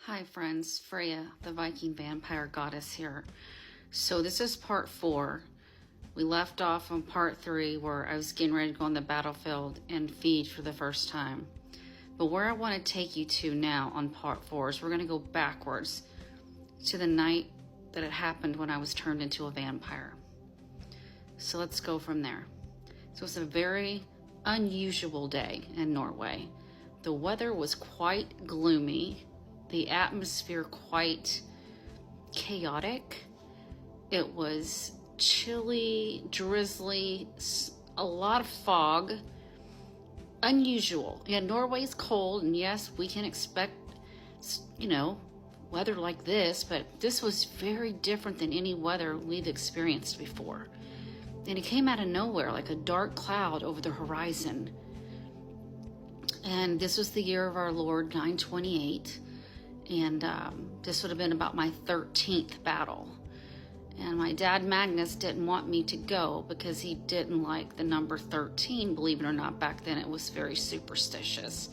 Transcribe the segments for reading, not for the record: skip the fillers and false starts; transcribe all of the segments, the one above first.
Hi friends, Freya, the Viking vampire goddess here. So this is part 4. We left off on part 3 where I was getting ready to go on the battlefield and feed for the first time. But where I want to take you to now on part 4 is we're going to go backwards to the night that it happened when I was turned into a vampire. So let's go from there. So it's a very unusual day in Norway. The weather was quite gloomy. The atmosphere quite chaotic. It was chilly, drizzly, a lot of fog. Unusual. Yeah, Norway's cold, and yes, we can expect, weather like this, but this was very different than any weather we've experienced before. And it came out of nowhere, like a dark cloud over the horizon. And this was the year of our Lord 928. And this would have been about my 13th battle. And my dad, Magnus, didn't want me to go because he didn't like the number 13. Believe it or not, back then it was very superstitious.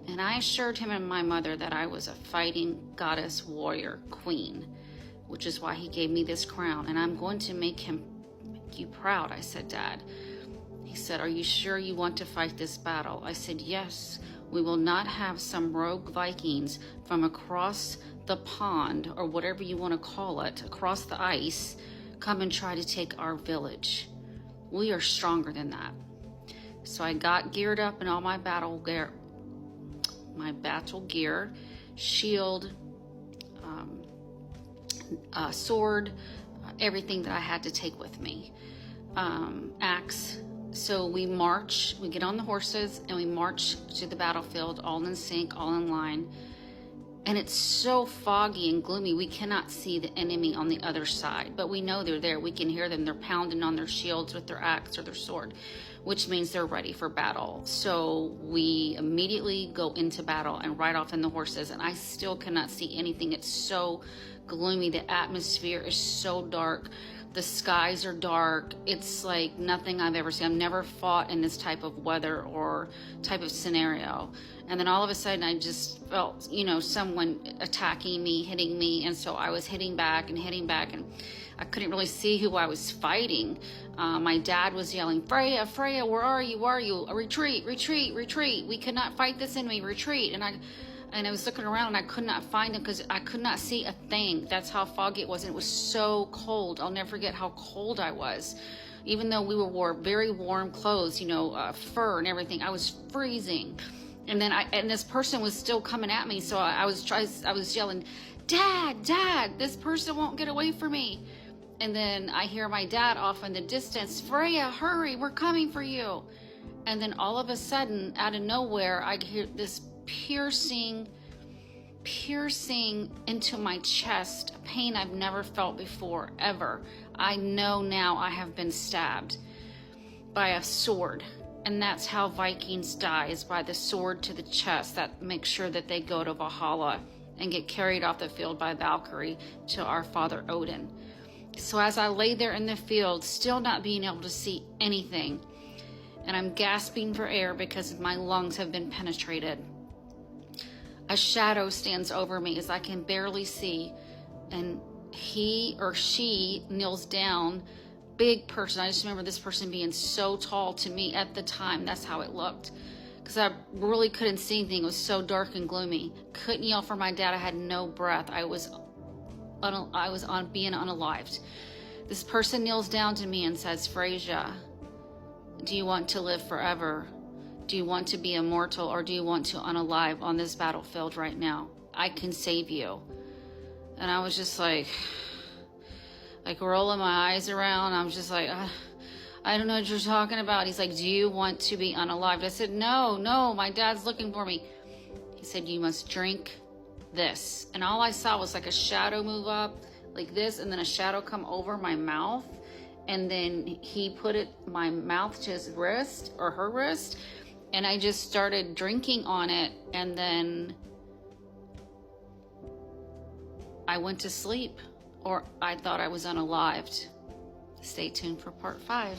And I assured him and my mother that I was a fighting goddess, warrior, queen, which is why he gave me this crown. And I'm going to make you proud, I said, Dad. He said, are you sure you want to fight this battle? I said, yes. We will not have some rogue Vikings from across the pond, or whatever you want to call it, across the ice, come and try to take our village. We are stronger than that. So I got geared up in all my battle gear, shield, sword, everything that I had to take with me, axe. So we get on the horses and we march to the battlefield, all in sync, all in line. And it's so foggy and gloomy, we cannot see the enemy on the other side, but we know they're there. We can hear them. They're pounding on their shields with their axe or their sword, which means they're ready for battle. So we immediately go into battle and ride off in the horses, and I still cannot see anything. It's so gloomy. The atmosphere is so dark. The skies are dark. It's like nothing I've ever seen. I've never fought in this type of weather or type of scenario. And then all of a sudden I just felt, someone attacking me, hitting me. And so I was hitting back, and I couldn't really see who I was fighting. My dad was yelling, Freya, Freya, where are you? Where are you? Retreat, retreat, retreat. We cannot fight this enemy, retreat. And I was looking around and I could not find him because I could not see a thing. That's how foggy it was. And it was so cold. I'll never forget how cold I was. Even though we wore very warm clothes, fur and everything, I was freezing. And then this person was still coming at me. So I was yelling, Dad, this person won't get away from me. And then I hear my dad off in the distance, Freya, hurry, we're coming for you. And then all of a sudden, out of nowhere, I hear this piercing into my chest, a pain I've never felt before, ever. I know now I have been stabbed by a sword. And that's how Vikings die, is by the sword to the chest. That makes sure that they go to Valhalla and get carried off the field by Valkyrie to our father Odin. So as I lay there in the field, still not being able to see anything, and I'm gasping for air because my lungs have been penetrated, a shadow stands over me as I can barely see, and he or she kneels down. Big person. I just remember this person being so tall to me at the time. That's how it looked, because I really couldn't see anything. It was so dark and gloomy. Couldn't yell for my dad. I had no breath. I was on being unalived. This person kneels down to me and says, Freya, do you want to live forever? Do you want to be immortal, or do you want to unalive on this battlefield right now? I can save you. And I was just like rolling my eyes around. I'm just like, I don't know what you're talking about. He's like, do you want to be unalived? I said, no, my dad's looking for me. He said, you must drink this. And all I saw was like a shadow move up like this, and then a shadow come over my mouth. And then he put my mouth to his wrist, or her wrist, and I just started drinking on it, and then I went to sleep, or I thought I was unalived. Stay tuned for part 5.